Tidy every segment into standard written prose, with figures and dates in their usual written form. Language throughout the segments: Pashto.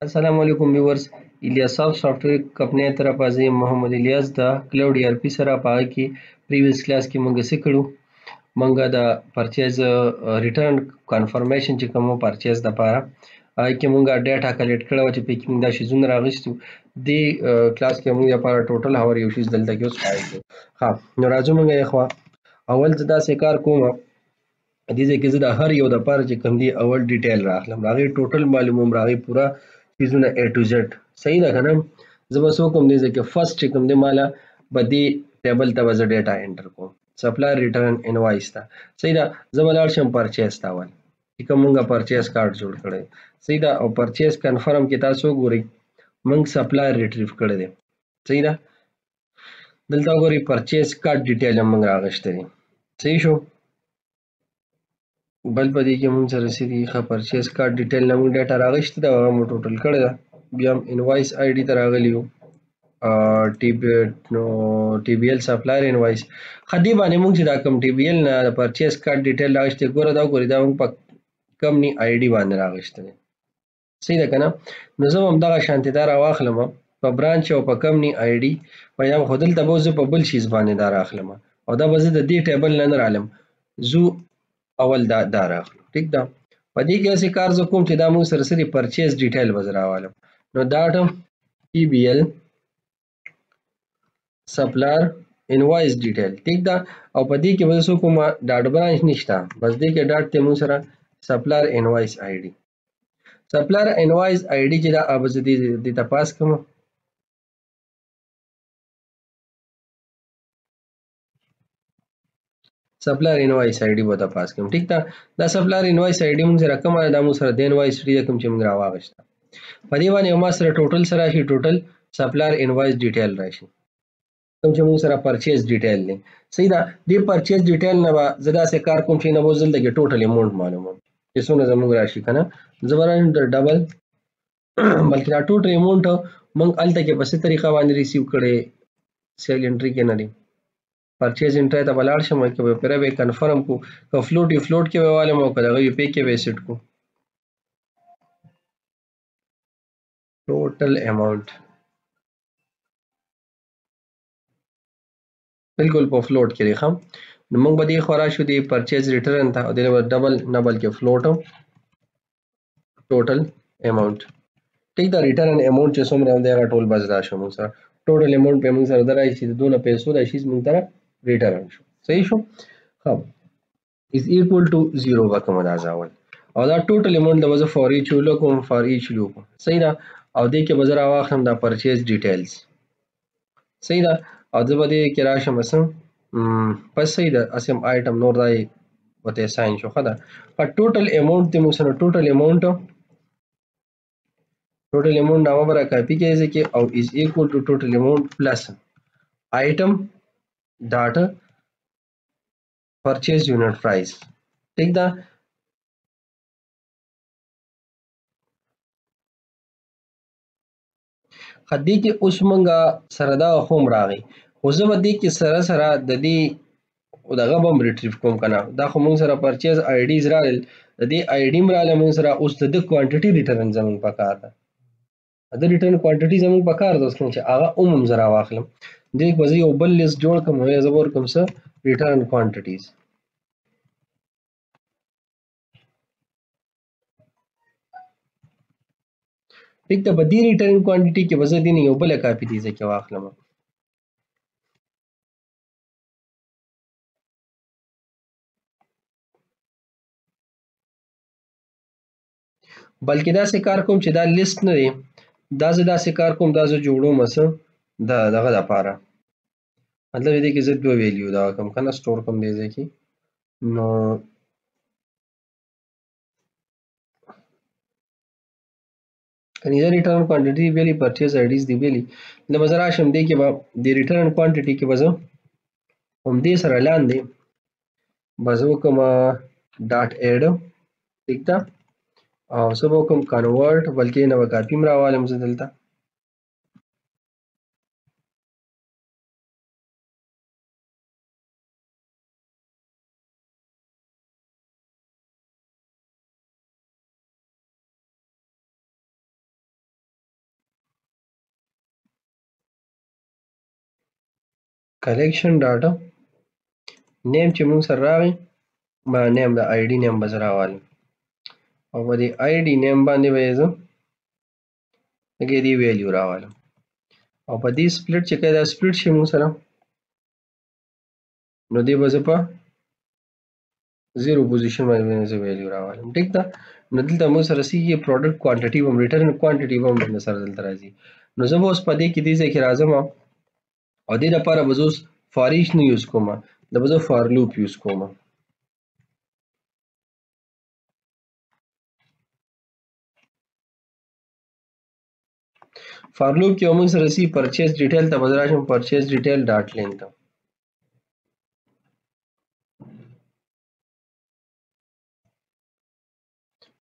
अस्सलाम वालेकुम व्यूवर्स इलियासॉफ्ट सॉफ्टवेयर कंपनी तरफ از محمد الیاس د کلاود ای آر پی سره پای کې پریویس کلاس کې مونږ څه کړو مونږ د پرچیز ریټرن کنفرمیشن چې کوم پرچیز د پاره کې مونږه ډیټا کلیکټ کړو چې پکې مونږ د شیزونه راغستو دی کلاس کې مونږ لپاره ټوټل هاور یو شیز دلته کې اوس پای کې ها نو راځو مونږ یې خو اول ځدا سې کار کوم دې کې زه د هر یو د پاره چې کوم دی اول ډیټیل راخلم راغی ټوټل معلوموم راغی پورا چیزونه A to Z صحیح ده کنه زه به کوم دی چې فرست چې کوم دی مالا بدی ټیبل ته وز ډیټا انټر کوم سپلایر ریټرن انوایس تا صحیح ده زه ولر شم پرچیز تا ول چې کومه پرچیز کارت جوړ کړی صحیح ده او پرچیز کنفرم کې تاسو ګورئ موږ سپلایر ریټریو کړی دی صحیح ده دلته ګورئ پرچیز کارت ډیټیل موږ راغشته دي صحیح شو بل په دې کې مونږ سره سړي ښه پرچیز کارت ډیټیل نه مونږ ډیټا راغشته دا هغه مو ټوټل کړی ده بیا هم انوایس آی ډي ته راغلی یو ټي بي ایل سپلایر انوایس خدي باندې مونږ چې دا کوم ټي بي ایل نه پرچیز کارت ډیټیل راغشته ګوره دا ګوري دا مونږ په کمپنی آی ډي باندې راغشته دی صحیح ده کنه نو زه هم دغه شانتي دا راواخلم په برانچ او په کمپنی آی ډي پیام خودل ته به زه په بل شیز باندې دا راخلم او دا به زه د دې ټیبل نه رالم زو اول دا راخلو ټیک ده په دې کې اسې کار زه کوم چې دا موږ سره سری پرچیز ډیټیل وزراوالم نو دا ټي بي ایل سپلایر انوایس ډیټیل ټیک ده او په دې کې به زه کوم ډاټ برانچ نشته بس دې کې ډاټ ته موږ سره سپلایر انوایس آی ډي سپلایر انوایس آی ډي چې دا اب زه دې تپاس کوم سپلایر انوایس آی ډي به تپاس کوم ټیک ده دا سپلایر انوایس آی ډي موږ سره کومه دا موږ سره د انوایس ډي کوم چې موږ راواغشته په دې باندې ما سره ټوټل سره شي ټوټل سپلایر انوایس ډیټیل راشي کوم چې موږ سره پرچیز ډیټیل دی صحیح ده دې پرچیز ډیټیل نه زدا سه کار کوم چې نه وزل د ټوټل اماونت معلومه چې څونه زموږ راشي کنه زبران د ډبل بلکې دا ټوټل اماونت موږ الته کې په څه طریقه باندې ریسیو کړي سیل انټری کې نه دی پرچیز انټری ته بلاړ شم کې به پرې به کنفرم کو که فلوټ کې به والم او کله یو پی کې به سیټ کو ټوټل اماونت بالکل په فلوټ کې ریخم نو موږ به دې خورا شو دی پرچیز ریټرن ته او دې ډبل نه بلکې فلوټ ټوټل اماونت ټیک دا ریټرن اماونت چې څومره دی هغه ټول بس راشو موږ سره ټوټل اماونت په موږ سره درای شي د دونه پیسو د شي موږ سره ریټرن شو صحیح شو ها is equal to 0 وکم دا ځاول او دا ټوټل اماونت د وظیفه فار ایچ لوکم فار ایچ لوکم صحیح دا او دې کې بزر واخلم دا پرچیز ډیټیلز صحیح ده او زه به دې کې راشم اسم بس صحیح ده اسم آیټم نور دای وته ساين شو خدا په ټوټل اماونت ته موږ سره ټوټل اماونت نامه برا کاپی کیږي کې او از ایکوال ټو ټوټل اماونت پلس آیټم ډاټ پرچیز یونټ پرایس ٹھیک ده خدي کې اوس مونږه سره دا هم راغی خو زه به دې کې سره د دې او دغه بم ریټریو کوم کنه دا خو مونږ سره پرچیز آی ډیز راغل د دې آی ډی مراله مونږ سره اوس د کوانټیټي ریټرن زمون پکار ده د ریټرن کوانټیټي زمون پکار ده اوس چې هغه عموم زرا واخلم دې په یو بل لیست جوړ کوم یا زبر کوم څه ریټرن کوانټیټیز ټیک ته بدی ریټرن کوانټیټي کې وزه دي نه یو بل کاپی دي ځکه واخلم بلکې دا سه کار کوم چې دا لیست نه دی دا سه کار کوم دا زه جوړوم اسه دا دغه لپاره مطلب دې کې زه دوه ویلیو دا کوم کنه سٹور کوم دی ځکه نو کني دا ریټرن کوانټیټي ویلی پرچیز آی ډیز دی ویلی نو بازار شم دی کې به د ریټرن کوانټیټي کې بزو هم دې سره لاندې بزو کوم ډاټ اډ ٹھیک ده او سبو کوم کنورټ بلکې نو کاپی مراوالم زه دلته کلیکشن ډاټا نیم چې موږ سره راغی ما نیم د آی ډي نیم به زه راوالم او په دې آی ډي نیم باندې به یې زه لکه دې ویلیو راوالم او په دې سپلیټ چې کله دا سپلیټ شي موږ سره نو دې به زه په 0 پوزیشن باندې زه ویلیو راوالم ټیک ده نو دلته موږ سره سیږي پروډکټ کوانټیټي هم ریټرن کوانټیټي هم موږ سره دلته راځي نو زه به اوس په دې کې دې ځای کې راځم او دې لپاره به زه اوس فار ایچ نه یوز کوم دا به زه فار لوپ یوز کوم فار لوپ کې موږ سره سی پرچیز ډیټیل ته به زه راشم پرچیز ډیټیل ډاټ لین ته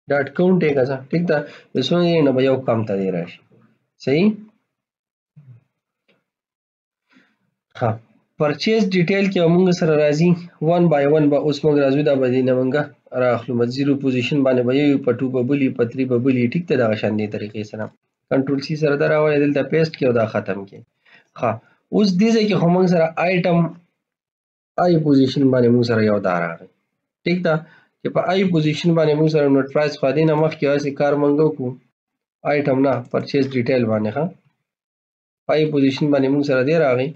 ډاټ کاونټ یې کړه ټیک ده د څو نه به یو کم ته دی راشي صحیح ها پرچیز ډیټیل کې موږ سره راځي 1 بای 1 به اوس موږ راځو دا به دې نه موږ راخلو په 0 پوزیشن باندې به یو په 2 په بلی په 3 په بلی ټیک ته دغه شان دی طریقې سره کنټرول سی سره دا راوړی دلته پیسټ کې او دا ختم کې ها اوس دې ځای کې خو موږ سره آیټم آی پوزیشن باندې موږ سره یو دا راغی ټیک ده چې په آی پوزیشن باندې موږ سره نوټ پرایس خو دې نه مخکې هسې کار موږ وکړو آیټم نه پرچیز ډیټیل باندې ښه آی پوزیشن باندې موږ سره دی راغی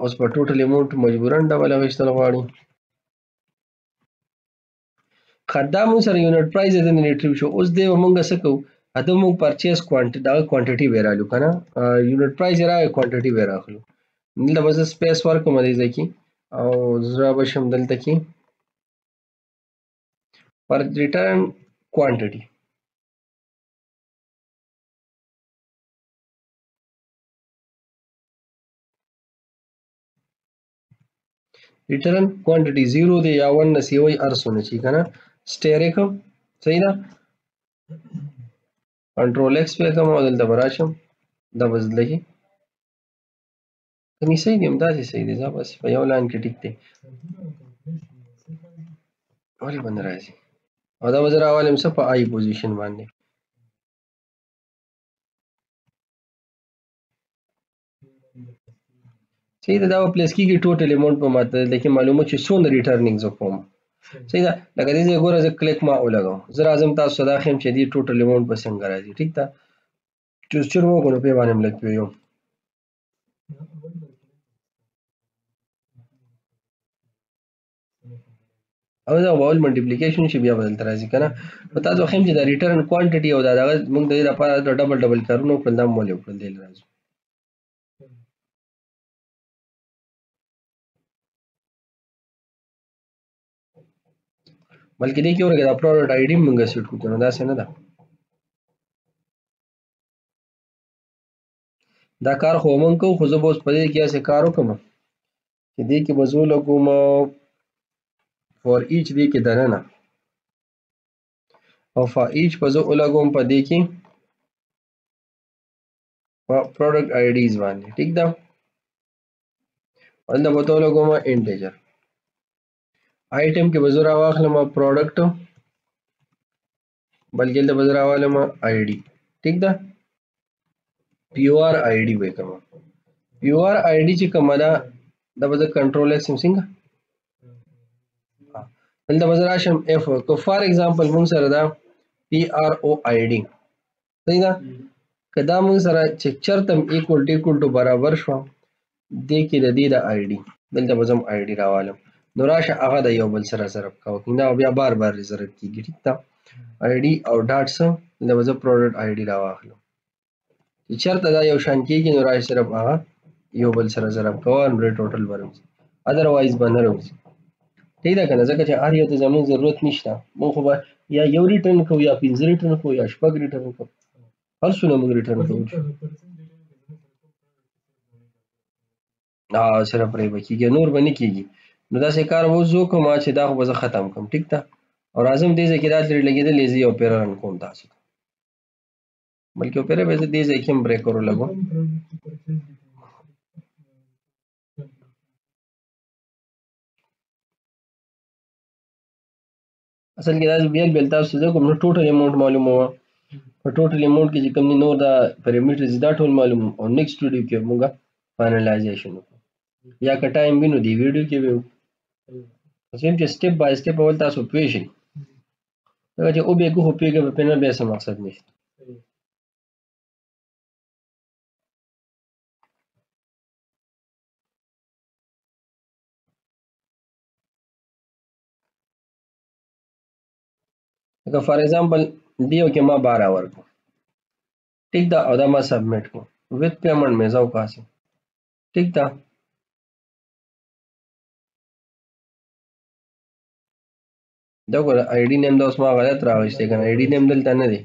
اوس په ټوټل اماونټ مجبورن ډبل اخیستل غواړي خدا موږ سره یونټ پرایس د ریټریو شو اوس دی موږ څه کوو اته موږ پرچیز کوانټیټي دا کوانټیټي ویرالو کنه یونټ پرایس راغی کوانټیټي ویراخلو دلته بس سپیس ورکوم دې ځکه او زرا بشم دلته کې پر ریټرن کوانټیټي ریټرن کوانټیټي 0 دی یا 1 نسی وي ارسونه چی کنه سټیریک صحیح ده کنټرول ایکس په کوم او دلته براشم دا بدلږي کني صحیح دی همداسې صحیح دی ځا بس په یو لاین کې ټیک دی ولې باندې راځي او دا وزر اول هم په آی پوزیشن باندې صحیح ده دا پلیس کیږي ټوټل اماونټ په ماته لکه معلومه چې څونه ریټرنینګ زه کوم صحیح ده لکه دې ځای ګوره زه کلیک ما ولګوم زه راځم تاسو دا خیم چې دې ټوټل اماونټ به څنګه راځي ټیک ده چوزچر وکړو په باندې ملک پیو او دا وال ملټیپلیکیشن شي بیا بدل راځي کنه نو تاسو خیم چې دا ریټرن کوانټیټي او دا دغه موږ د دې لپاره ډبل کارونه کړل دا مولې وکړل دی راځي بلکې دې کې ورګه دا پروډکټ آی ډي موږ سیټ کوو نو دا څه نه ده دا کار خو موږ کوو خو زه به اوس په دې کې اسې کار وکړم چې دې کې به زه ولګوم فار ایچ دې کې دننه او فار ایچ به زه ولګوم په دې کې په پروډکټ آی ډیز باندې ټیک ده ولدا به ولګوم انټیجر آیټم کې به زه راواخلم پروډکټ بلکې دلته به زه راوالم آی ډي ټیک ده پیو آر آی ډي به کوم پیو آر آی ډي چې کومه ده دا به زه کنټرول ایکس څنګه دلته به زه راشم اف کو فار ایگزامپل موږ سره دا پی آر او آی ډي صحیح ده که دا موږ سره چې چرته ایکول ټو برابر شو دې کې د دې د آی ډي دلته به زم آی ډي راوالم نو راشه هغه د یو بل سره ضرب کوو دا بیا بار ضرب کیږي ټیک ده آی ډي او ډاټ سم دا به زه پروډکټ آی ډي راواخلم چې چرته دا یو شان کیږي نو راشه صرف هغه یو بل سره ضرب کوو نو ټوټل ورځي اذروایز باندې راځي ٹھیک ده کنه ځکه چې هر یو ته زموږ ضرورت نشته موږ خو یا یو ریټرن کوو یا 15 ریټرن کوو یا شپږ ریټرن کوو هر څونه موږ ریټرن کوو صرف پرې به کېږي نور به نه کېږي نو داسې کار به اوس وکړم چې دا خو به زه ختم کړم ټیک ده او راځم دې ځای کې دا ترې لګېدلې زه یو پیره رن کوم تاسو ته بلکې یو پیره به زه دې ځای کې هم بریکر ولګوم اصل کې دا بیل تاسو ته کوم نو ټوټل اماونټ معلومه وه په ټوټل اماونټ کې چې کوم نور دا پیرامیټرز دا ټول معلوم او نیکسټ ویډیو کې موږ فائنلایزیشن وکړو یا که ټایم وینو دی ویډیو کې به سیم چې سټپ بای سټپ اول تاسو پوه شئ دا چې او به کو پیګه په پنه به څه مقصد نشته لکه فار ایگزامپل دیو کې ما 12 ورکو ٹھیک دا او دا ما سبمټ کو وذ پیمنٹ مې زاو پاسه ٹھیک دا دا ګور آی ډی نیم دا اوس ما غلط راوښته کنه آی ډی نیم دلته نه دی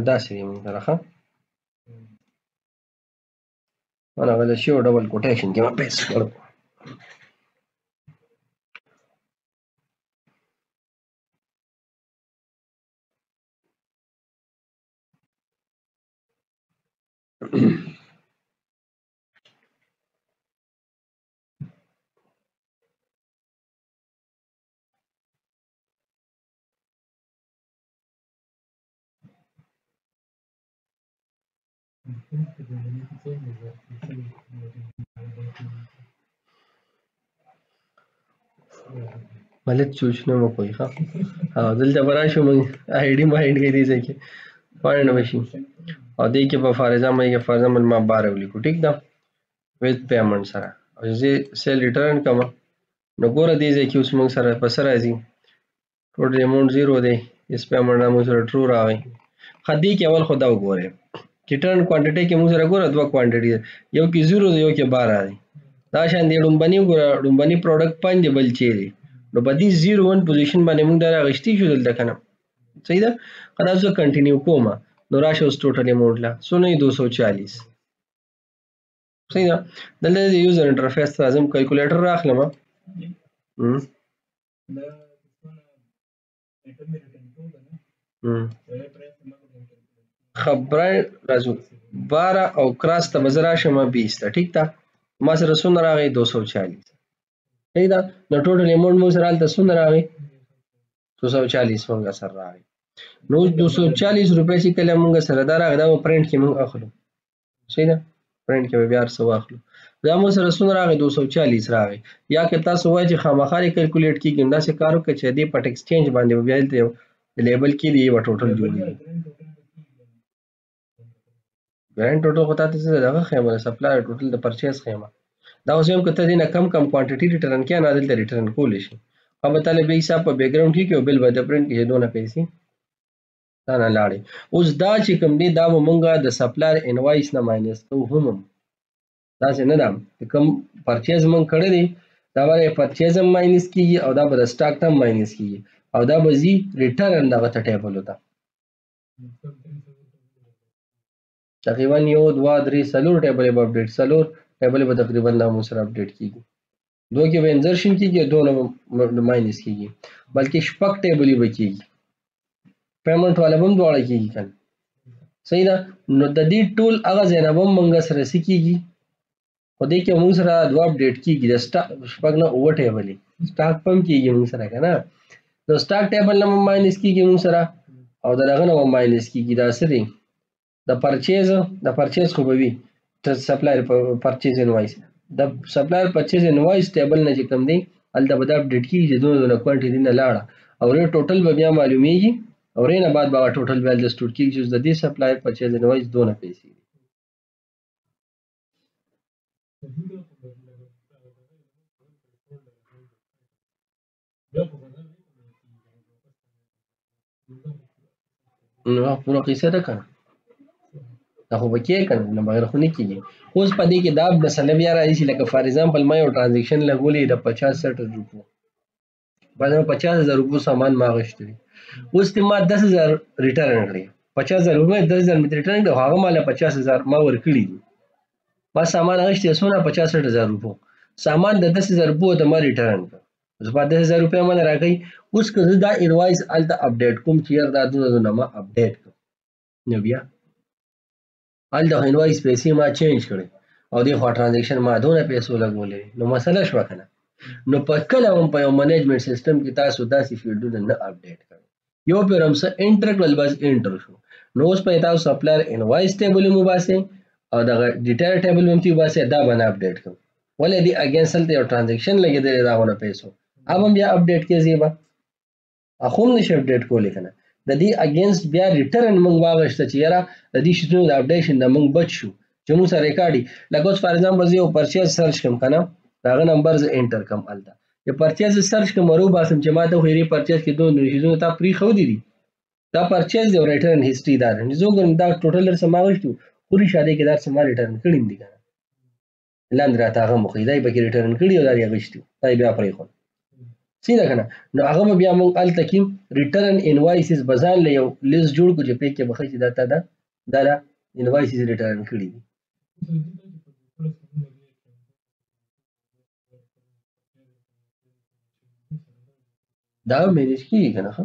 دا سری مونږ سره ښه انا غلط شی او ډبل کوټیشن کې ما پیس کړو غلط سوچ نه مو کوي ښه او دلته براشو مونږ آی ډی مایند کې دي ځکه پاڼه وشي او دې کې په فار ایگزامپل ما 12 ولیکو ټیک دا وذ پیمنٹ سره او زه سیل ریټرن کوم نو ګوره دې ځکه اوس موږ سره په سره راځي ټوټل اماونټ 0 دی اس پیمنٹ موږ سره ټرو راوي خدي کې اول خدا وګوره ریټرن کوانټیټي کې موږ سره ګوره دوه کوانټیټي یو کې 0 دی یو کې 12 دی دا شان دی ډومبني ګوره ډومبني پروډکټ 5 بل چي دی نو په دې 01 پوزیشن باندې موږ دا غشتي شو دلته کنه صحیح ده خدا زه کنټینیو کوم نو راشه اوس ټوټل اماونټ لا سونه 240 صحیح ده دلته د یوزر انټرفیس لازم کیلکولیټر راخلم خبره راځو 12 او کراس ته بزرا شمه 20 ته ټیک ده ما سره سونه راغی 240 صحیح ده نو ټوټل اماونټ مو سره الته سونه راغی 240 مونږ سره راغی نو 240 روپۍ چې کله مونږ سره دا راغی دا پرنٹ کې مونږ اخلو صحیح ده پرنٹ کې بیا څه واخلو دا مو سره سونه راغی 240 راغی یا که تاسو وایي چې خامخاري کیلکولیټ کیږي دا څه کارو کې چې دې پټ ایکسچینج باندې بیا ته لیبل کې دی و ټوټل جوړي ګرانټ ټوټل خو تاسو څه دغه خیمه سپلای ټوټل د پرچیز خیمه دا اوس هم کته دینه کم کوانټیټي ریټرن کې نه دلته ریټرن کول شي او به طالب حساب په بیک ګراوند کې او بل به د پرنٹ کې دونه پیسې دا نه لاړې اوس دا چې کوم دی دا مونږه د سپلایر انوایس نه ماینس ته هم دا څه نه ده کوم پرچیز مونږ کړی دی دا باندې پرچیز هم ماینس کیږي او دا به د سٹاک هم ماینس کیږي او دا به زی ریټرن دغه ټیبل وته تقریبا 1 2 3 سلور ټیبل به اپډیټ سلور ټیبل به تقریبا دا مو سره اپډیټ کیږي دوه کې به انزرشن کیږي دوه ماینس کیږي بلکې شپږ ټیبل به کیږي پیمنٹ والا هم دواړه کیږي کنه صحیح ده نو د دې ټول هغه زینب هم منګه سره سکیږي خو دې کې موږ سره دوه اپډیټ کیږي د سٹاک شپږ نه اوه ټیبل سٹاک پم کیږي موږ سره کنه د سٹاک ټیبل نه ماینس کیږي موږ سره او دغه نه ماینس کیږي دا سری د پرچیز خو به وي سپلایر پرچیز انوایس د سپلایر پرچیز انوایس ټیبل نه چې کوم دی الته به دا اپډیټ کیږي چې دوه کوانټیټي نه لاړه او ری ټوټل به بیا معلومیږي او رینه بعد به ټوټل بیل د سټور کیږي چې د دې سپلایر پرچیز انوایس دوه پیسې نو پوره قصه ده کنه دا خو بکې کنه نه بغیر خو نه کیږي اوس په دې کې دا مثلا بیا راځي لکه فار ایگزامپل ما یو ټرانزیکشن لګولې د 50-60 روپو باندې 50000 روپو سامان ما غشتري اوس ته ما 10000 ریټرن کړی 50000 روپے 10000 می ریټرن کړ هغه مال 50000 ما ورکړي دي ما سامان غشتي سونه 50000 روپو سامان د 10000 روپو ته ما ریټرن کړ اوس په 10000 روپے ما راکړي اوس که دا انوایس الته اپډیټ کوم چې دا دونه ما اپډیټ نو بیا هلته انوایس پیسې ما چینج کړې او دې خوا ټرانزیکشن ما دونه پیسو لګولې نو مسله شوه که نه. نو په کله هم په یو منیجمنټ سیستم کې تاسو داسې فیلډونه نه اپډیټ کړئ. یو پیر هم څه انټر کړل بس انټر شو. نو اوس په تاسو سپلایر انوایس ټیبل هم وباسئ او دغه ډیټیل ټیبل هم وباسئ دا به نه اپډیټ کوم. ولې دې اګینست هلته یو ټرانزیکشن لګېدلی د هغونه پیسو اب هم بیا اپډیټ کیږي به خو هم نشي اپډیټ کولی که نه. د دې اګینست بیا ریټرن موږ واغشته چې یاره د دې شیزونو د اپډیشن نه موږ بچ شو چې موږ سره ریکارډ وي. لکه اوس فار ایگزامپل زه یو پرچیز سرچ کړم که نه د هغه نمبر زه انټر کړم هلته یو پرچیز زه سرچ کړم ور وباسم چې ما ته خو یې پرچیز کې دوه شیزونه تا پرېښودي دي دا پرچیز دی او ریټرن هسټري دا ده. زه وګورم دا ټوټل در څه ما اخیستي وو خو ریښه دی کې دا څه ما ریټرن کړي هم دي که نه لاندې راته هغه مو ښیي دا یې پکې ریټرن کړي او دا یې اخیستي وو دا یې بیا پرېښود سیده که نه. نو هغه به بیا موږ هلته کې ریټرن انوایسز به ځان له یو لیست جوړ کړو چې پې کې به ښه چې دا تا دا انوایسز ریټرن کړي دي. دا به مینیج کېږي که نه ښه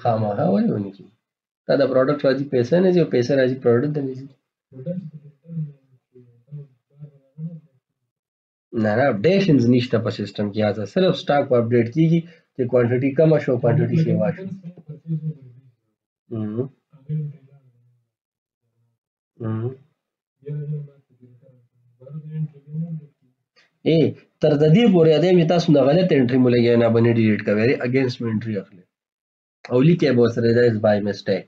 خامخا ولې ونه کېږي دا د پروډکټ راځي پیسه نه ځي او پیسه راځي پروډکټ ته نه ځي. نه نه اپډیشنز نشته په سیستم کې یاده صرف سټاک اپډیټ کېږي چې کوانټیټي کمه شو کوانټیټي سیوا شو. تر د دې پورې دی چې تاسو د غلط انټري مو لګیا نه باندې ډیلیټ کوئ اګینست مو انټري اخلي او لیکي به ورسره دا از بای مسټیک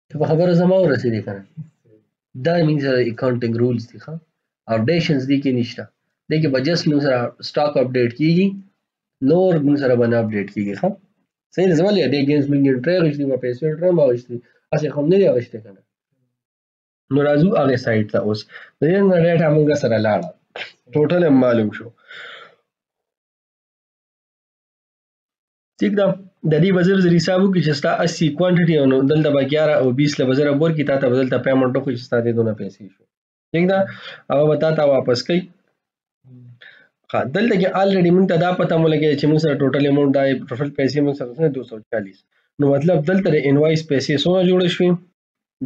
ته په خبره زما ورسېدې که نه دا مینځ سره اکاونټینګ رولز دي ښه اپډیشنز دي کې نشته دې کې به جست موږ سره سټاک اپډیټ کېږي نور موږ سره به نه اپډیټ کېږي ښه صحیح ده ولې دې اګینست موږ انټري اخیستي به پیسې انټري هم اخیستي هسې خو هم نه دي اخیستې که نه. نو راځو هغې سایټ ته اوس د دې نه ډیټا موږ سره لاړه ټوټل هم معلوم شو ٹھیک ده. د دې به زر حساب وکړي چې ستا 80 کوانټیټي او نو دلته به 11 او 20 له به زر ورکړي تا ته به دلته پیمنټ وکړي چې ستا دې دونه پیسې شو ٹھیک ده هغه به تا ته واپس کوي. ښه دلته کې الریډي موږ ته دا پته مو لګېده چې موږ سره ټوټل اماونټ دا ټوټل پیسې موږ سره 240 نو مطلب دلته د انوایس پیسې څومره جوړې شوې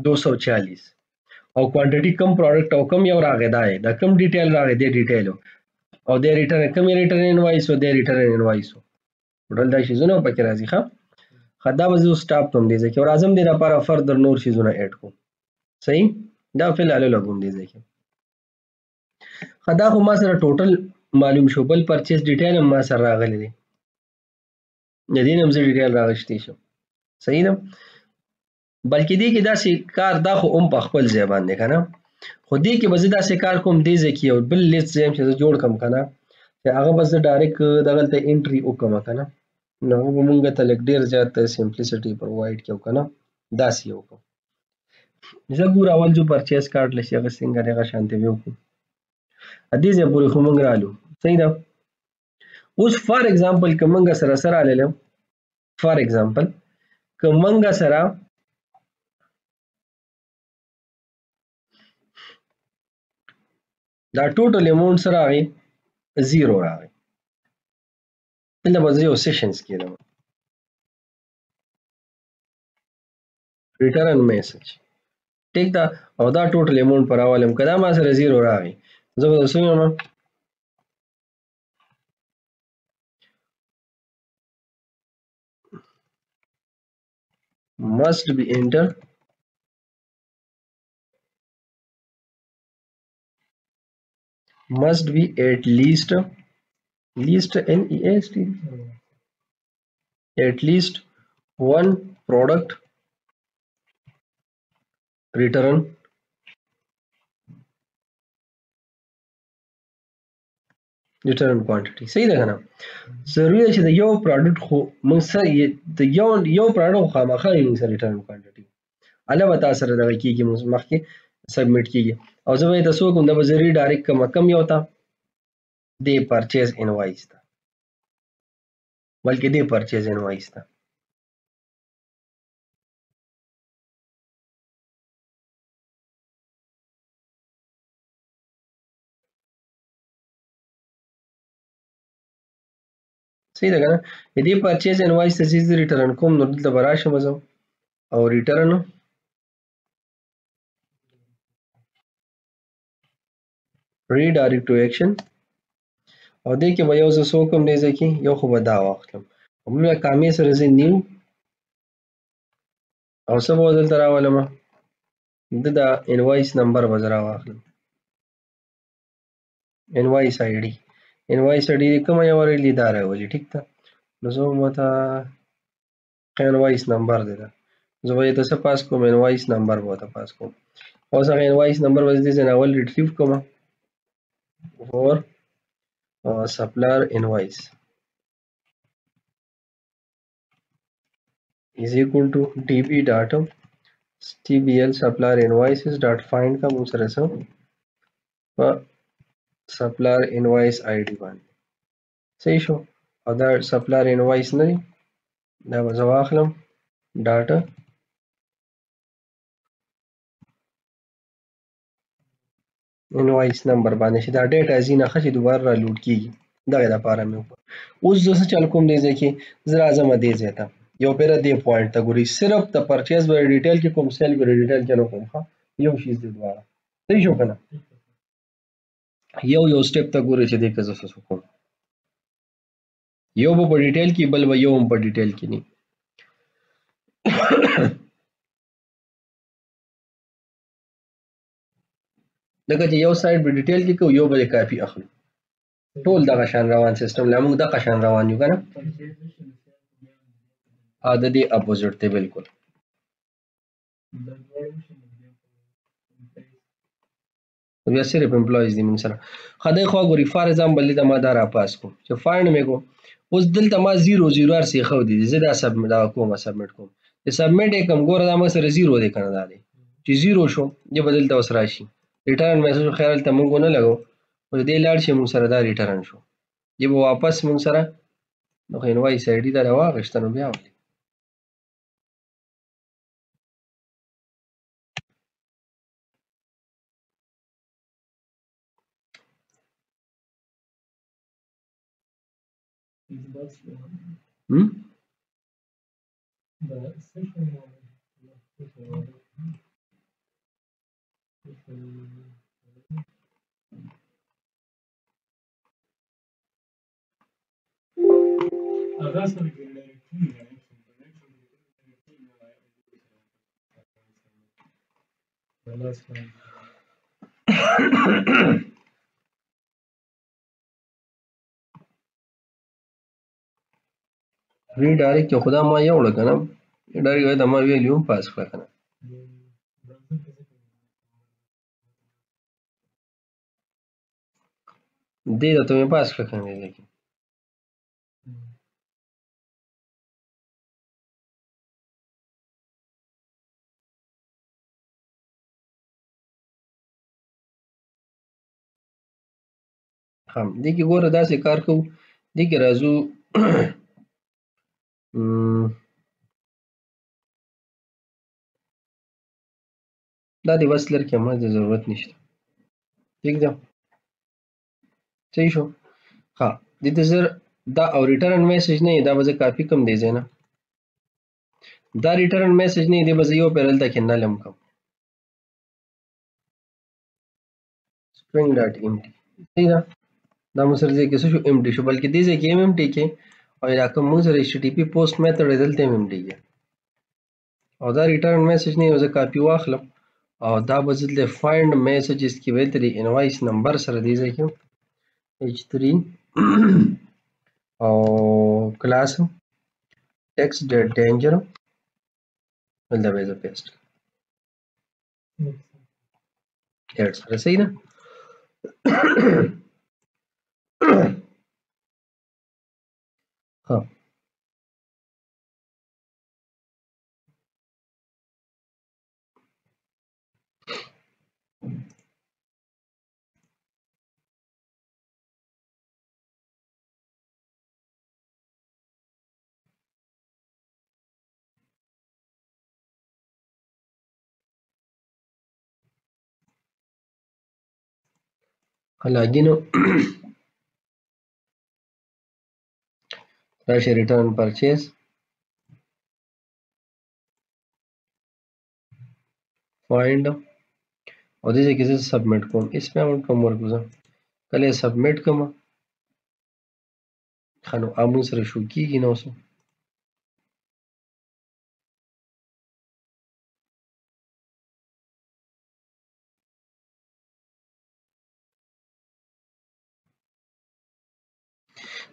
240 او کوانټیټي کم پروډکټ او کم یو راغی دا دا کم ډیټیل راغی دی ډیټیل او د ریټرن کم ریټرن انوایس او د ریټرن انوایس ټوټل دا شیزونه پکې راځي ښه دا به زه سټاپ کوم دې ځای کې او راځم دې لپاره فردر نور شیزونه ایډ کوم صحیح دا فی الحال لګوم دې ځای کې. دا خو ما سره ټوټل معلوم شو بل پرچیز ډیټیل هم ما سره راغلی دی د دې نه هم زه ډیټیل راغشتی شم صحیح ده بلکې دې کې داسې کار دا خو هم په خپل ځای باندې که نه خو دې کې به زه داسې کار کوم دې ځای کې یو بل لیست ځای چې زه جوړ کړم که نه چې هغه به زه ډایرکټ دغلته انټري وکړم که نه نو هغه به مونږ ته لږ ډېر زیات سمپلیسټي پرووایډ کړو که نه داسې یې وکړو. زه ګوره اول جو پرچیز کارډ لشي هغه څنګه دی هغه شانتې به وکړو دې ځای پورې خو مونږ رالو صحیح ده. اوس فار ایگزامپل که مونږ سره څه رالیدل فار ایگزامپل که مونږ سره دا ټوټل اماونټ سره راغی 0 راغی دلته به زه یو سیشنز کېدم ریټرن میسج ټیک ده او دا ټوټل اماونټ پر راولم که دا ما سره 0 راغی زه به څه ویم must be enter must be at least NEAST at least one product return quantity صحیح ده کنه ضروري ده چې د یو پروډکټ خو موږ سره د یو پروډکټ خامخا موږ سره ریټرن کوانټیټي علاوه تاسو سره دغه کېږي موږ مخکې سبمیټ کېږي او زه به یې تاسو کوم د به ضروري ډایرکټ کم یو ته د پرچیز انوایس ته بلکې د پرچیز انوایس ته صحیح ده کنه د دې پرچیز انوایس ته چې ریټرن کوم نو دلته به راشم زه او ریټرن ریډایرکټ ټو ایکشن او دې کې به یو زه څه وکړم دې ځای کې یو خو به دا واخلم او بل به کامې سره زه نیو او څه به دلته راولمه د انوایس نمبر به زه راواخلم انوایس آی ډي انوایس آی ډي کومه یوه راغلي دا راولي ټیک ده نو زه به ورته انوایس نمبر دی دا زه به یې ته څه پاس کوم انوایس نمبر به ورته پاس کوم اوس هغه انوایس نمبر به زه دې ځای نه اول ریټریو کوم فور supplier invoice is equal to db dot tbl supplier invoices dot find का मूल सर सब supplier invoice id باندې صحیح شو او دا supplier invoice نه دی دا به زه واخلم ډاټا invoice نمبر باندې چې دا ډیټا ځینه خچې دوباره را لوډ کیږي دغه لپاره مې وکړ اوس زه څه چل کوم دی ځکه زه راځم دې ځای ته یو پیره دې پوینټ ته ګوري صرف د پرچیز به ډیټیل کې کوم سیل به ډیټیل کې نه کوم ښه یو شی دې دواړه صحیح شو کنه یو سټیپ ته ګوري چې دې که زه څه کوم یو به په ډیټیل کې بل به یو هم په ډیټیل کې نه دغه چې یو سایډ به ډیټیل کې کو یو به کافي اخلو ټول دغه شان روان سیستم لا موږ دغه شان روان یو کنه د دې اپوزیټ ته بالکل بیا صرف امپلایز دي موږ سره خدای خو ګوري فار ایگزامپل دې ما دا را پاس کو چې فایند مې کو اوس دلته ما 0 ار سی خو دي زه دا سبمټ دا کوم سبمټ کوم چې سبمټ کوم ګوره دا ما سره 0 دی کنه دا دی چې 0 شو یې بدل ته وسره شي ریټرن میسج خیر ته موږ نه لګو او دې لاړ شي موږ سره دا ریټرن شو یې به واپس موږ سره نو انوایس آی ډي دا راواغشته نو بیا ولې ریډایرکټ یو خدا ما یو وړه کنه ریډایرکټ دا ما ویلیو پاس کړه کنه دې ته مې پاس کړه کنه لیکن هم دې کې ګوره داسې کار کوو دې کې راځو دا دې بس لرکې ما د ضرورت نشته ٹھیک ده صحیح شو ها دې ته زه دا او ریټرن میسج نه دا به زه کاپي کوم دی ځای نه دا ریټرن میسج نه دی به زه یو پیر دلته کې نلم کوم string dot empty صحیح ده دا مو سره ځای کې څه شو empty شو بلکې دې ځای کې empty کې او دا کوم موږ سره http post method دلته empty کې او دا ریټرن میسج نه زه کاپي واخلم او دا به زه دلته find messages کې به ترې انوایس نمبر سره دې ځای کې h3 او کلاس text danger دلته به زه پیسټ ایډ سره صحیح ده ها لاګینو راشه ریټرن پرچیز find او دې ځای کې زه سبمټ کوم اسم اماونټ کوم ورکوزم کله یې سبمټ کوم ښه نو امون سره شو کېږي نو څه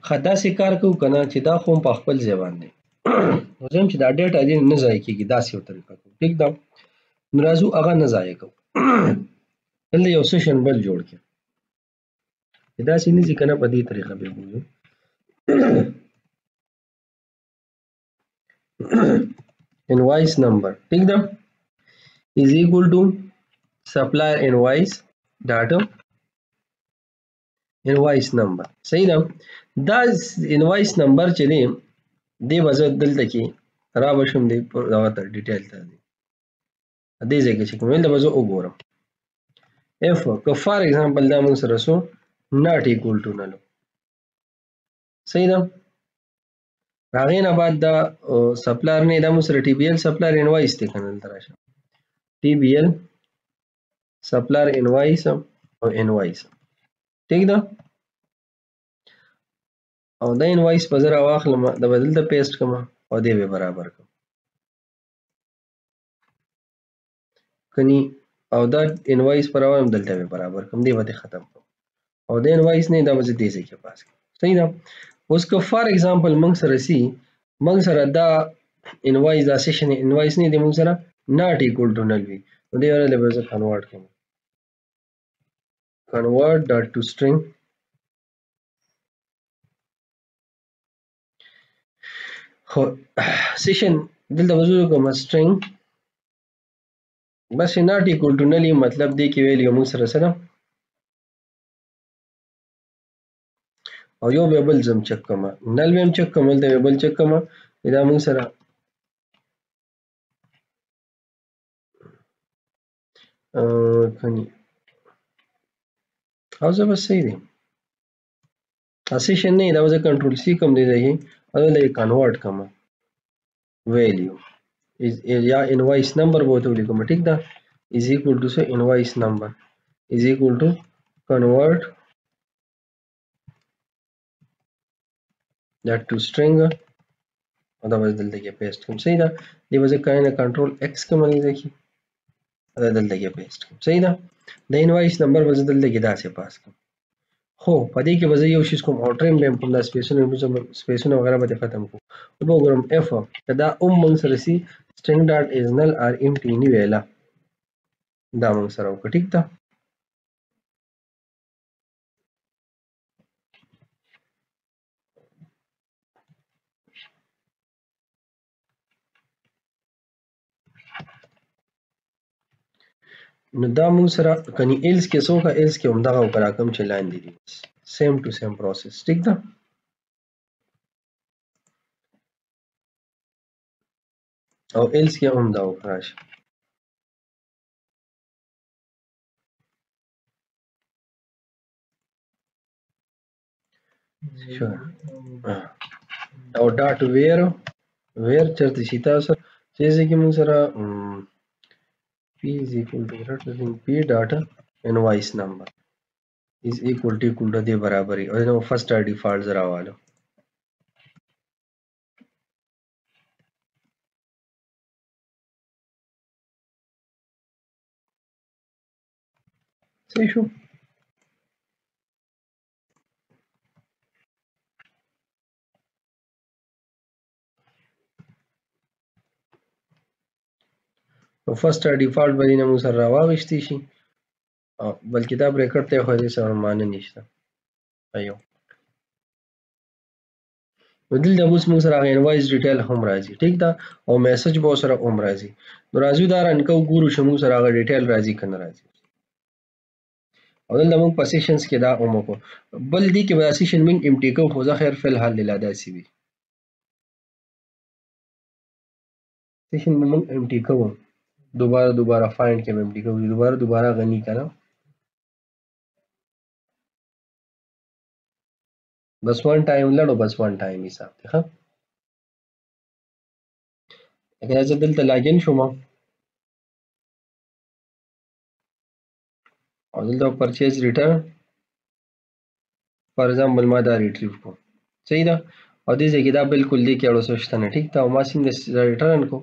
ښه داسې کار کوو که نه چې دا خو هم په خپل ځای باندې نو زه چې دا ډیټا دې نه ضایع کېږي داسې یو طریقه کوو ټیک ده نو راځو هغه نه ضایع کوو دلته یو سیشن بل جوړ کړو چې داسې نه ځي که نه په دې طریقه به وګورو invoice number ٹھیک ده is equal to supplier invoice data invoice number صحیح ده دا invoice number چې دی دې به زه دلته کې را بشم دی دغه ته ډیټیل ته دې ځای کې چې کوم دلته به زه وګورم if که فار ایگزامپل دا موږ سره سو not equal to null صحیح ده هغې نه بعد دا سپلایر نه دا موږ سره ټي بي ایل سپلایر انوایس دی که نه دلته راشه ټي بي ایل سپلایر انوایس او انوایس ټیک ده او دا انوایس به زه راواخلم دا به دلته پیسټ کړم او دې به برابر کړم کني او دا انوایس پر راوړم دلته به برابر کړم دې به ختم کړم او دا انوایس نه دا به زه دې ځای کې پاس کړم صحیح ده اوس که فار ایگزامپل موږ سره سي موږ سره دا انوایس دا سیشن انوایس نه دی موږ سره not equal to null وي نو دې ولا به زه کنورټ کوم convert dot to string خو سیشن دلته وزو کوم string بس not equal to null مطلب دی کې ویل یو موږ سره سره او یو به بل زم چک کوم نل ویم چک کوم دلته بل چک کوم دا موږ سره کني او زه بس صحیح دی سیشن نه دا وزه کنټرول سی کوم دی ځای او دلته کنورټ کوم ویلیو یا انوایس نمبر به ورته ولیکم ټیک ده is equal to say invoice number is equal to convert that to string او دا به دلته کې پیسټ کوم صحیح ده دی به زه کاینه کنټرول ایکس کوم دلته کې دا دلته کې پیسټ کوم صحیح ده د انوایس نمبر به زه دلته کې داسې پاس کوم خو په دې کې به زه یو شیز کوم او ټریم به کوم دا سپیسونه وغیرہ به ختم کوم او به وګورم اف دا موږ سره سي string dot is null or empty نه ویلا دا موږ سره وکړه ټیک ده نو دا موږ سره کني ایلس کې څوکه ایلس کې هم دغه وکړه کوم چې لاندې دي سیم ټو سیم پروسس ټیک ده او ایلس کې هم دا وکړه sure او ډاټ ویر چرته شي تاسو چې کې موږ سره p is equal to greater than p dot invoice number is equal to دې برابرۍ او نو فرست ډیفالټ راوالو صحیح شو نو فرست ډیفالټ باندې موږ سره راوغشتي شي بلکې دا بریکټ ته خو دې سره معنی نشته ایو نو دلته اوس موږ سره انوایس ډیټیل هم راځي ټیک ده او میسج به سره هم راځي نو راځو دا رنکو ګورو چې موږ سره هغه ډیټیل راځي کنه راځي او دلته موږ په سیشنز کې دا هم وکړو بل دي کې به سیشن موږ امټی کو خو ځکه خیر فل حل لا داسي وي سیشن موږ امټی کوو دوباره فایند کې امټی کوو دوباره غني کړه بس ون ټایم لړو بس ون ټایم حساب دی ها اگر زه دلته لاګین شوم او دلته پرچیز ریټرن فار ایگزامپل ما دا ریټریو کو صحیح ده او دې ځای کې دا بالکل دې کې اړو څه شته نه ټیک ده او ما څنګه ریټرن کو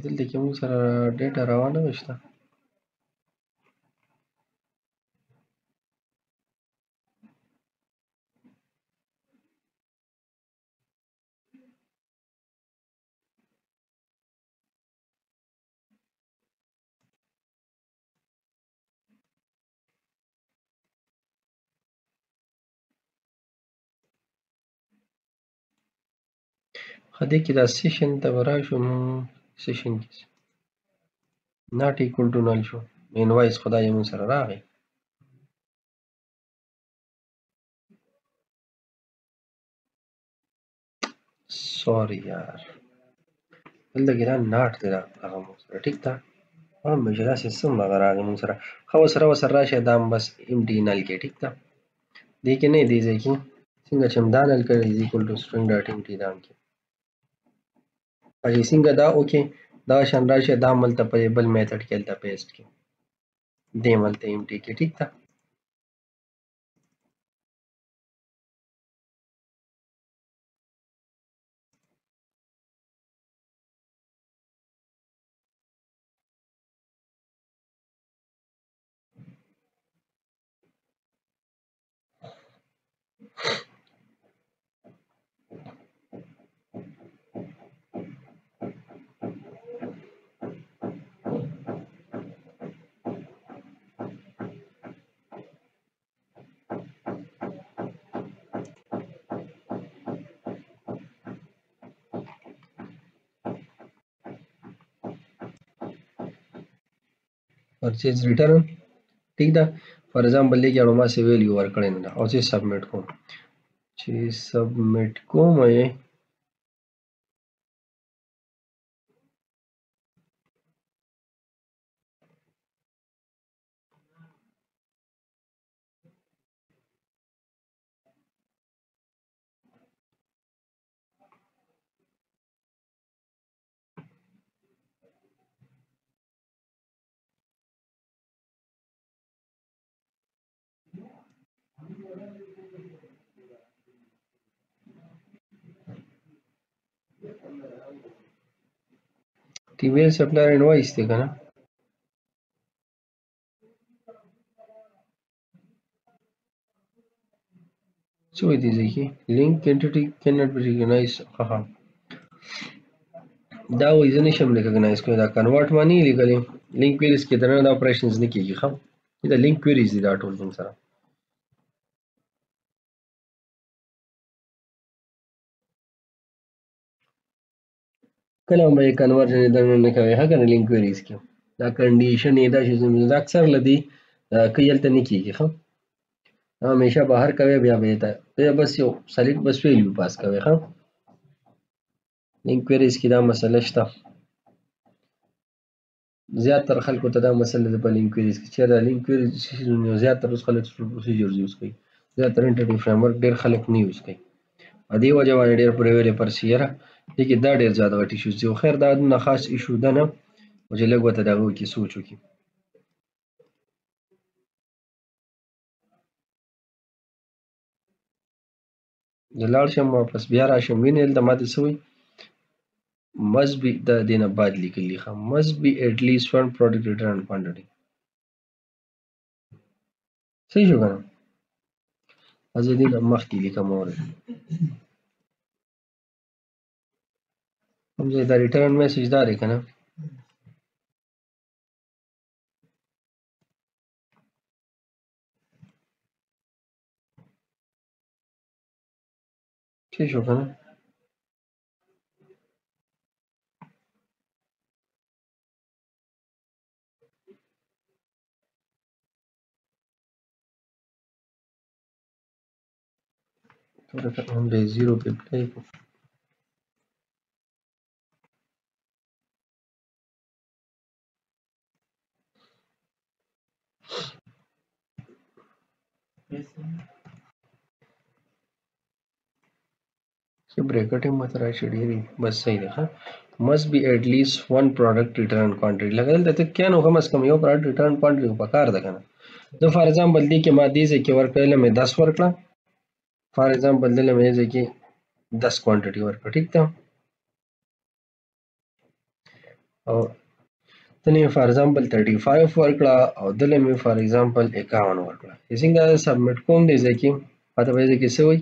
دلته کې موږ سره ډیټا روانه نشته ښه دې کې دا سیشن ته به راشو سیشن کې ناٹ ایکول ټو نل شو انوایس خدای موږ سره راغی سوري یار دلته کې دا ناٹ دی هغه موږ سره ټیک ده همیشه داسې څه هغه راغی موږ سره ښه ورسره راشه دا هم بس امټي نل کې ټیک ده دې کې نه دی ځای کې څنګه چې هم دا نل کړی از ایکول ټو سټرنګ ډاټ امټي دا هم کې چې څنګه دا اوکې دا شان راشه دا هم هلته په بل میتھډ کې هلته پیسټ کې دې هم هلته امټي کې ټیک ده پرچیز ریټرن ٹھیک ده فار ایگزامپل لیکي اړو ما سه ویلیو ورکړی نه ده او چې سبمیټ کوم چې سبمیټ کوم یې T mail supplier invoice دی کنه څه وایي دې ځای کې لینک انټیټي cannot be recognized ها دا وایي زه نشم ریکګنایز کولی دا کنورټ ما نه لیکلی لینک کویریز کې دننه دا اپریشنز نه کېږي ښه دا لینک کویریز دي دا ټول موږ سره کله هم به یې کنورژن یې دننه نه کوئ ښه که نه لینک کویریز کې دا کنډیشن یې دا شیزونه دا اکثر له دې کوي هلته نه کېږي ښه همیشه بهر کوئ بیا به یې بیا بس یو سلیکټ بس ویلیو پاس کوئ ښه لینک کویریز کې دا مسله شته زیاتره خلکو ته دا مسله ده په لینک کویریز کې چېرته لینک کویریز زیاتره اوس خلک پروسیجرز یوز کوي زیاتره انټرنیټ فریم ورک ډېر خلک نه یوز کوي په دې وجه باندې ډېر پریویلپر سي یاره دې کې دا ډېر زیات غټ ایشوز دي خو خیر دا دومره خاص ایشو ده نه چې لږ ورته د هغو کې سوچ وکړي زه لاړ شم واپس بیا راشم وینې دلته ماته څه وایي must be د دې نه بعد لیکلي ښه must be at least one product return quantity صحیح شو که نه زه دې نه مخکې لیکم اورئ هم ځای دا ریټرن میسج دا دی که نه صحیح شو که نه هم د زیرو په اپلای کړو چې بریکټ یې ماته راشي ډېرې بس صحیح دی ښه must be at least one product return quantity لکه دلته ته کیا نو کم از کم یو product return quantity په کار ده کنه. زه فار ایگزامپل دی کې ما دې ځای کې ورکړله مې 10 ورکړه، فار ایگزامپل دلته مې دې ځای کې 10 کوانټیټي ورکړه، ټیک ده. او دلته مې فار ایگزامپل 35 ورکړه او دلته مې فار ایگزامپل 51 ورکړه. څنګه سبمټ کوم دې ځای کې پته به دې کې څه وایي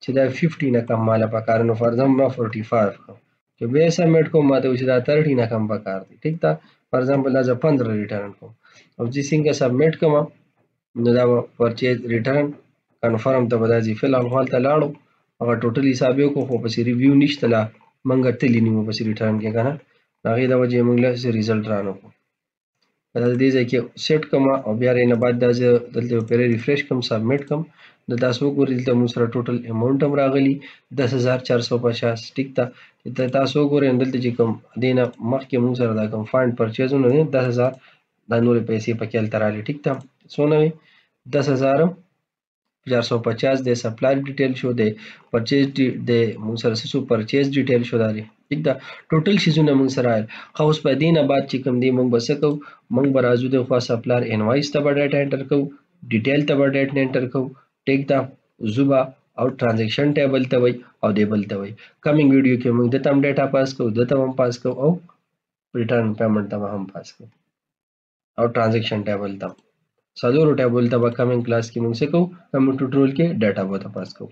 چې دا 50 نه کم ماله پکار نو فار ایگزامپل ما 45 کړم، چې بیا سبمټ کوم ماته وایي چې دا 30 نه کم پکار دی، ټیک ده. فار ایگزامپل دا زه 15 ریټرن کوم او چې څنګه سبمټ کوم نو دا پرچیز ریټرن کنفرم ته به دا ځي. فی الحال هلته لاړو هغه ټوټل حساب یې وکړو خو پسې ریویو نشته لا موږ تللی نه وو پسې ریټرن کې که نه، د هغې د وجې موږ له ریزلټ رانکړو. دا دې ځای کې سیټ کړم او بیا نه بعد دا زه دلته پیرې ریفریش کړم سبمټ کړم د تاسو وګورئ دلته موږ سره ټوټل اماونټ هم راغلی 10450، ټیک ده. تاسو وګورئ دلته چې کوم دې نه مخکې موږ سره دا کوم فاینډ پرچیزونه دي 10,000 دا نورې پیسې پکې هلته رالي، ټیک ده. څونه وي 10,450 د سپلایر ډیټیل شو د پرچیز د موږ سره څه شو پرچیز ډیټیل شو دا دی، ټیک ده. ټوټل شیزونه موږ سره آیل. خو اوس په دې نه بعد چې کوم دی موږ به څه کوو، موږ به راځو د خوا سپلایر انوایس ته به ډیټا انټر کوو، ډیټیل ته به ډیټا انټر کوو، ټیک ده. زوبا او ترانزیکشن ټیبل ته وای او دیبل ته وای. کمینګ ویډیو کې موږ دته هم ډیټا پاس کوو، دته هم پاس کوو او ریټرن پیمنٹ ته هم پاس کوو او ترانزیکشن ټیبل ته څلورو ټیبل ته به کمینګ کلاس کې موږ څه کوو کمینګ ټوټرول کې ډیټا به ته پاس کوو.